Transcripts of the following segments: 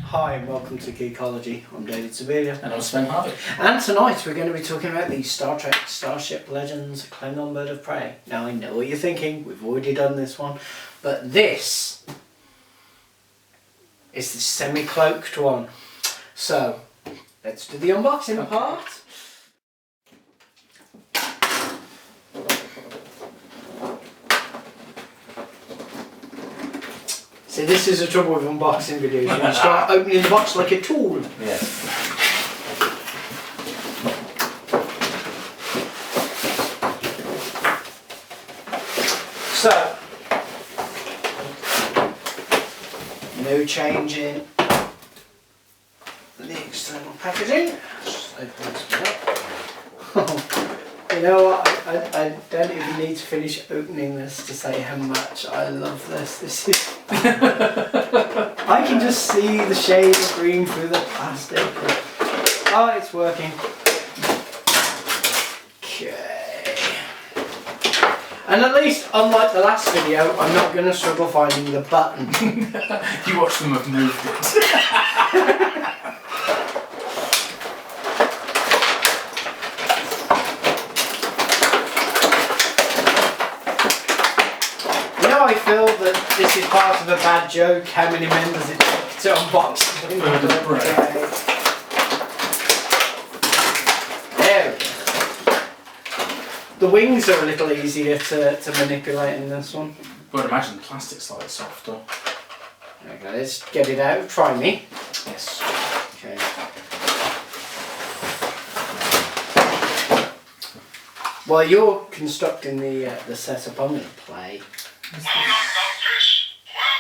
Hi and welcome to Geekology. I'm David Siberia. And I'm Sven Harvey. And tonight we're going to be talking about the Star Trek Starship Legends Klingon Bird of Prey. Now I know what you're thinking, we've already done this one, but this is the Semi-Cloaked one. So, let's do the unboxing part. See, this is the trouble with unboxing videos. You start opening the box like a tool. Yes. So, no change in the external packaging. Just open this one up. You know what? I don't even need to finish opening this to say how much I love this. This is. I can just see the shade of green through the plastic. Oh, it's working. Okay. And at least, unlike the last video, I'm not going to struggle finding the button. You watch them have moved it. I feel that this is part of a bad joke. How many members it took to unbox the Bird of Prey. There we go. The wings are a little easier to manipulate in this one. But imagine the plastic's slightly softer. Okay, let's get it out. Try me. Yes. Okay. While you're constructing the setup, I'm going to play. Well done, Goldfish. Well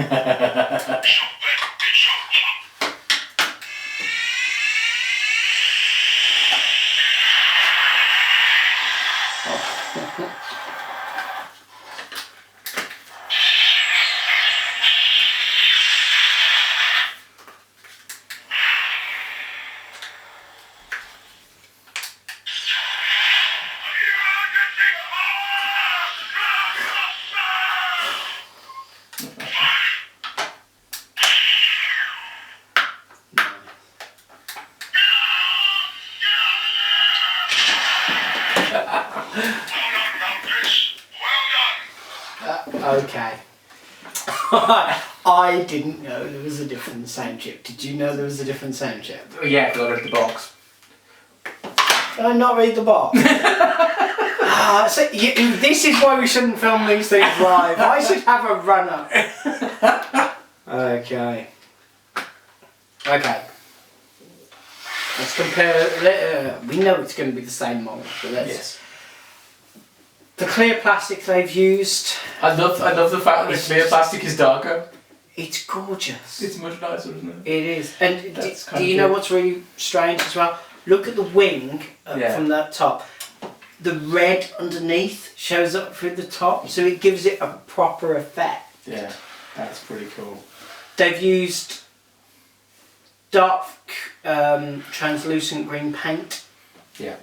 done. Shot then. Good shot. Okay. I didn't know there was a different sound chip. Did you know there was a different sound chip? Yeah, because I read the box. Did I not read the box? This is why we shouldn't film these things live. I should have a runner. Okay. Okay. Let's compare. We know it's going to be the same model, but let's. Yes. The clear plastic they've used. I love the fact that the clear plastic is darker. It's gorgeous. It's much nicer, isn't it? It is. And That's do you know what's really strange as well? Look at the wing from that top. The red underneath shows up through the top, so it gives it a proper effect. Yeah, that's pretty cool. They've used dark translucent green paint. Yeah.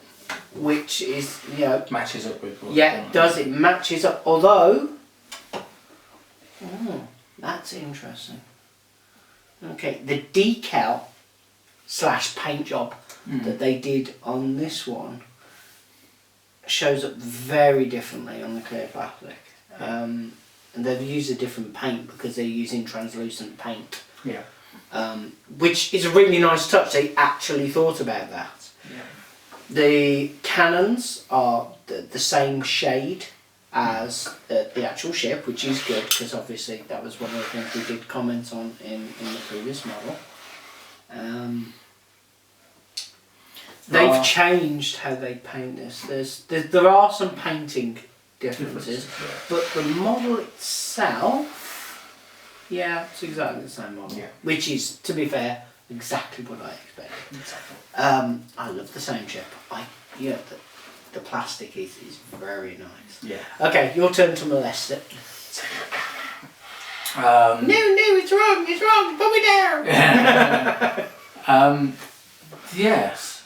Which is, you know... Matches up with what it does. It matches up. Although... that's interesting. Okay, the decal / paint job that they did on this one shows up very differently on the clear plastic. And they've used a different paint because they're using translucent paint. Yeah. Which is a really nice touch. They actually thought about that. Yeah. The cannons are the same shade as the actual ship, which is good because obviously that was one of the things we did comment on in the previous model. They've changed how they paint this. There are some painting differences, but the model itself, yeah, it's exactly the same model. Yeah. Which is, to be fair, exactly what I expected. Exactly. I love the sound chip. The plastic is very nice. Yeah. Okay, your turn to molest it. No, it's wrong, put me down. Yes.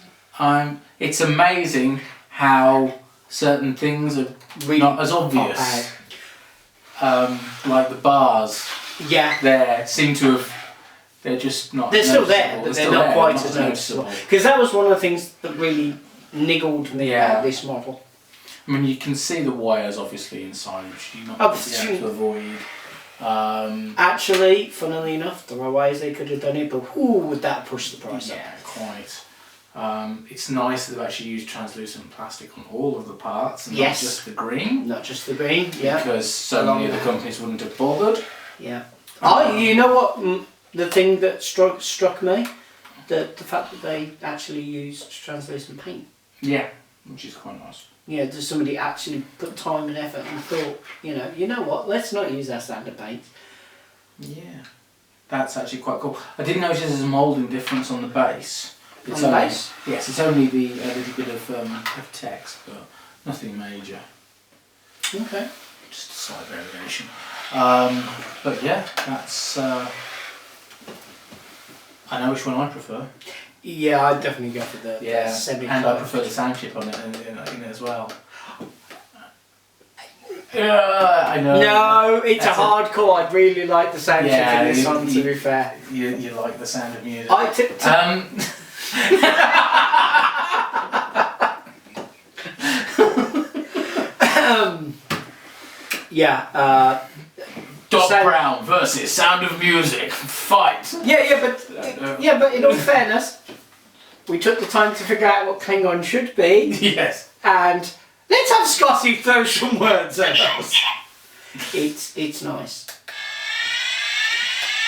It's amazing how certain things are Really not as obvious. Like the bars Yeah. there seem to have. They're just not. They're still there, noticeable. but they're still not there, quite not as noticeable. Because that was one of the things that really niggled me about this model. I mean, you can see the wires obviously inside, which you not Oh, be able to avoid. Actually, funnily enough, there are ways they could have done it, but would that push the price up? Yeah, quite. It's nice that they've actually used translucent plastic on all of the parts and not just the green. Not just the green, yeah. Because so many other companies wouldn't have bothered. Yeah. You know what? The thing that struck me, the fact that they actually used translucent paint. Yeah, which is quite nice. Yeah, does somebody actually put time and effort and thought, you know what? Let's not use our standard paint. Yeah, that's actually quite cool. I did notice there's a moulding difference on the base. On the base? Yes, it's only a little bit of text, but nothing major. Okay. Just a slight variation. But yeah, that's. I know which one I prefer. Yeah, I'd definitely go for the Semi-Cloaked. And I prefer the sound chip on it in it as well. Yeah, I know. No, it's a hard call. I'd really like the sound chip in this one, to be fair. You like the sound of music. Doc Brown versus Sound of Music. Fight. Yeah, but in all fairness, we took the time to figure out what Klingon should be. Yes. And let's have Scotty throw some words at us. It's nice.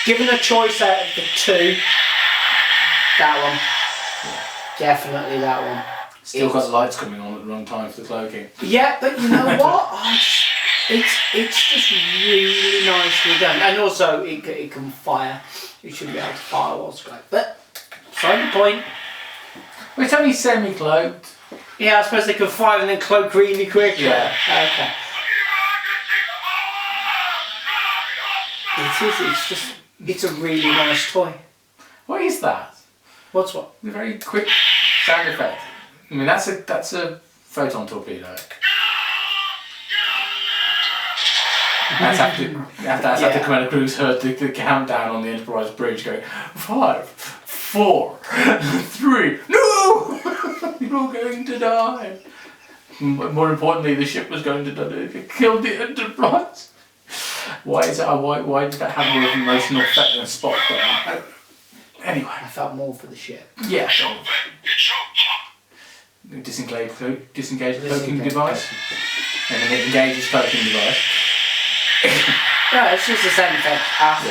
Given a choice out of the two, that one. Definitely that one. Still got the lights coming on at the wrong time for the cloaking. Yeah, but you know what? It's just really nicely done. And also, it can fire. You should be able to fire whilst great. But, side the point. Well, it's only semi-cloaked. Yeah, I suppose they can fire and then cloak really quick. Yeah. Okay. It's a really nice toy. What is that? What's what? The very quick sound effect. I mean, that's a photon torpedo. That's after Commander Cruz heard the countdown on the Enterprise bridge going 5, 4, 3. No, you're all going to die. More importantly, the ship was going to die. It killed the Enterprise. Why is it? Why did that have more of an emotional effect than Spock? Anyway, I felt more for the ship. Yeah. Disengage the cloaking device, and then it engages cloaking device. No, it's just the same effect after.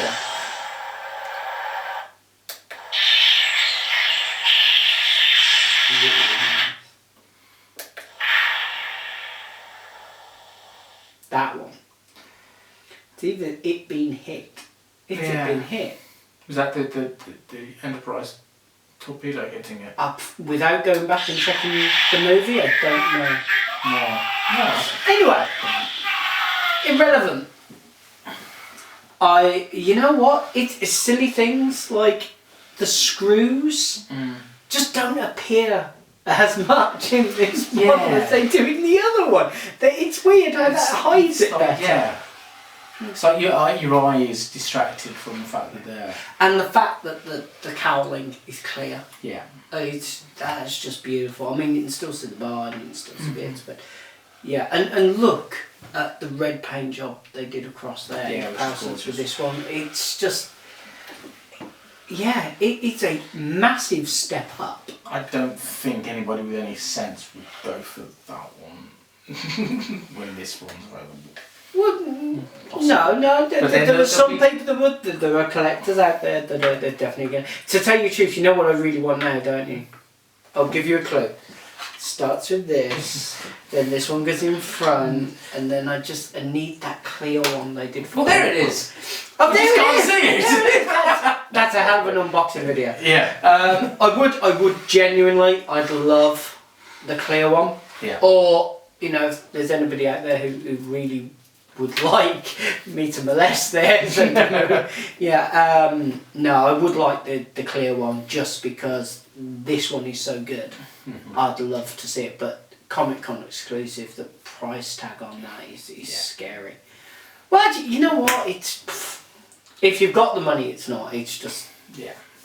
Yeah. That one. It's either it being hit. If it been hit. Was that the Enterprise torpedo hitting it? Up without going back and checking the movie, I don't know. No. Anyway, irrelevant. You know what? It's silly things like the screws just don't appear as much in this one as they do in the other one. It's weird how that hides it better. Yeah. It's like your eye is distracted from the fact that they're... And the fact that the cowling is clear. Yeah. That's just beautiful. I mean, you can still see the bar and you can still see bits, but yeah. And look at the red paint job they did across there in comparison to this one. It's just... Yeah, it's a massive step up. I don't think anybody with any sense would go for that one when this one's available. Well, no. There are some people that would. There are collectors out there that are definitely going. To tell you the truth, you know what I really want now, don't you? I'll give you a clue. Starts with this, then this one goes in front, and then I need that clear one they did for. Well, there it is. Oh, there you just can't see it. That's a hell of an unboxing video. Yeah. I would genuinely. I'd love the clear one. Yeah. Or if there's anybody out there who really would like me to molest there. So, no, I would like the clear one just because this one is so good. I'd love to see it, but Comic Con exclusive, the price tag on that is scary. Well, you know what? It's if you've got the money, it's not. It's just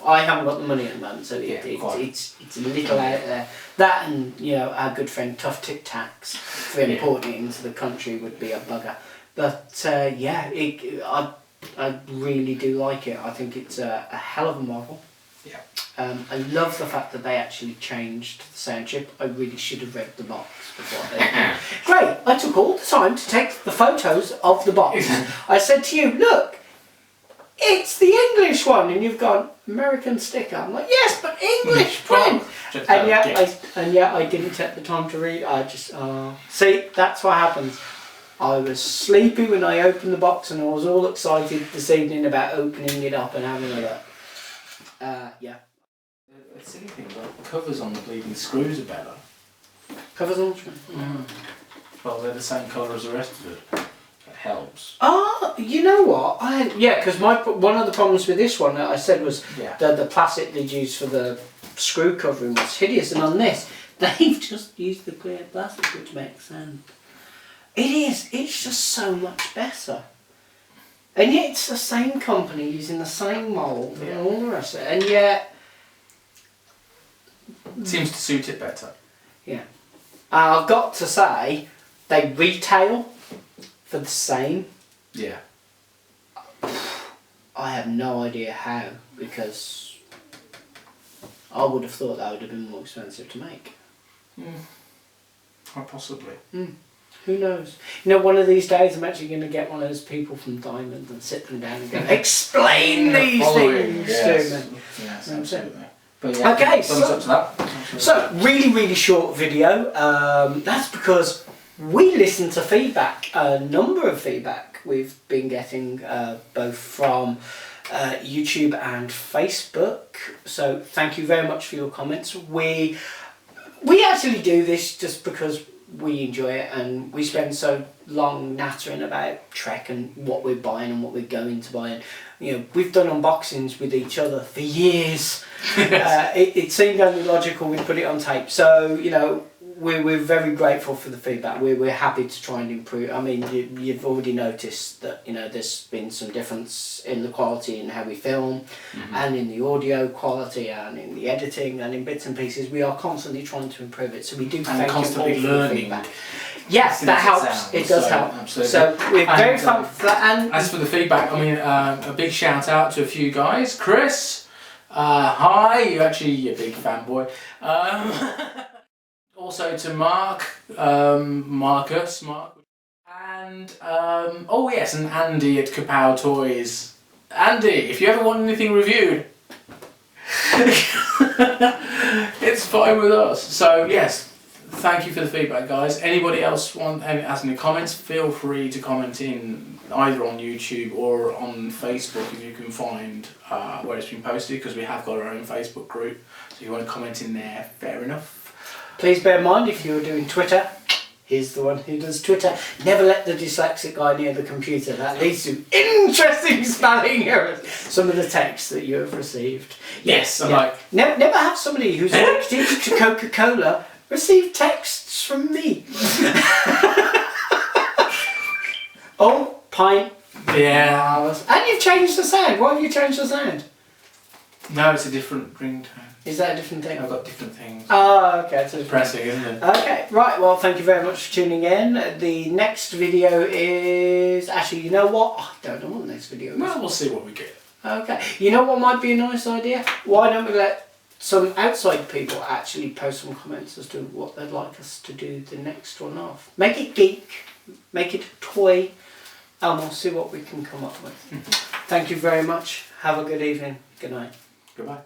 I haven't got the money at the moment, so it's a little out there. That and our good friend Tough Tic Tacs for importing it into the country would be a bugger. But I really do like it. I think it's a hell of a model. Yeah. I love the fact that they actually changed the sound chip. I really should have read the box before they did. Great! I took all the time to take the photos of the box. I said to you, look, it's the English one, and you've gone American sticker. I'm like, yes, but English print. And yet I didn't take the time to read. I just see, that's what happens. I was sleepy when I opened the box, and I was all excited this evening about opening it up and having a look. The silly thing about the covers on the bleeding screws are better. Covers on the screw? Well, they're the same colour as the rest of it. That helps. You know what? Because one of the problems with this one that I said was the plastic they'd used for the screw covering was hideous, and on this they've just used the clear plastic, which makes sense. It's just so much better. And yet it's the same company using the same mould and all the rest of it, and yet seems to suit it better. Yeah. I've got to say, they retail for the same. Yeah. I have no idea how, because I would have thought that would have been more expensive to make. Or possibly. Who knows? One of these days I'm actually going to get one of those people from Diamond and sit them down and go, explain these things to me. Yes, absolutely. But okay, thumbs up to that. So really, really short video. That's because we listen to feedback, a number of feedback we've been getting both from YouTube and Facebook. So thank you very much for your comments. We actually do this just because we enjoy it, and we spend so long nattering about Trek and what we're buying and what we're going to buy. And we've done unboxings with each other for years. It seemed only logical we'd put it on tape. So we're very grateful for the feedback. We're happy to try and improve. I mean, you've already noticed that there's been some difference in the quality in how we film, and in the audio quality, and in the editing, and in bits and pieces. We are constantly trying to improve it. So we do thank you all for the feedback. Yes, that helps. It does help. Absolutely. So we're very thankful for that. And as for the feedback, I mean, a big shout out to a few guys. Chris, hi. You're actually a big fanboy. Also to Mark, Marcus, and and Andy at Kapow Toys. Andy, if you ever want anything reviewed, it's fine with us. So yes, thank you for the feedback, guys. Anybody else has any comments? Feel free to comment in either on YouTube or on Facebook if you can find where it's been posted, because we have got our own Facebook group. So if you want to comment in there, fair enough. Please bear in mind, if you're doing Twitter, he's the one who does Twitter. Never let the dyslexic guy near the computer. That leads to interesting spelling errors. Some of the texts that you have received. Yes, I'm like... Never have somebody who's addicted to Coca-Cola receive texts from me. Pint. Yeah. And you've changed the sound. Why have you changed the sound? No, it's a different ringtone. Is that a different thing? I've got different things. Oh, okay. It's depressing, isn't it? Okay, right. Well, thank you very much for tuning in. The next video is... Actually, you know what? I don't know what the next video is. Well, we'll see what we get. Okay. You know what might be a nice idea? Why don't we let some outside people actually post some comments as to what they'd like us to do the next one off. Make it geek. Make it toy. And we'll see what we can come up with. Thank you very much. Have a good evening. Good night. Goodbye.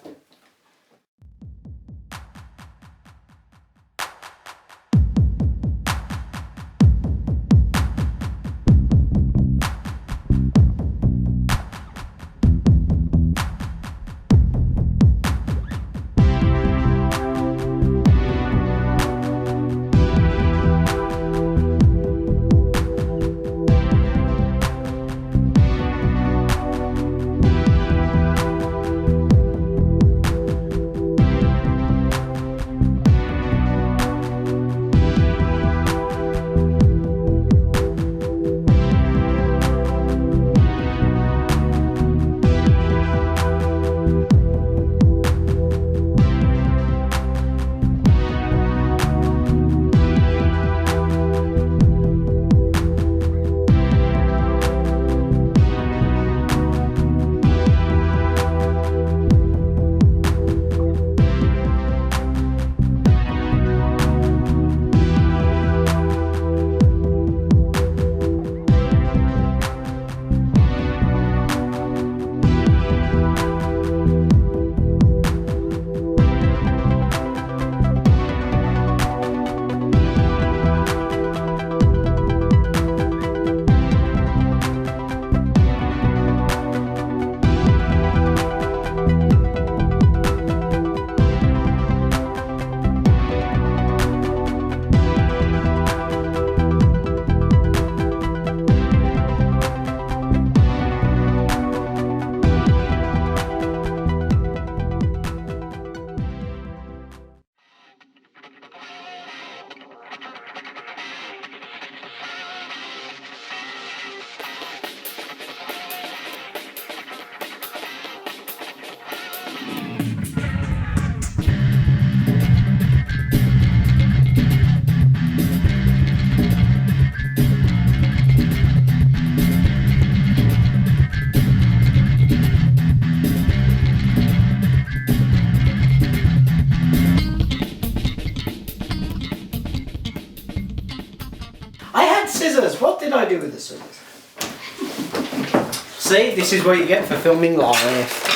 See, this is what you get for filming live.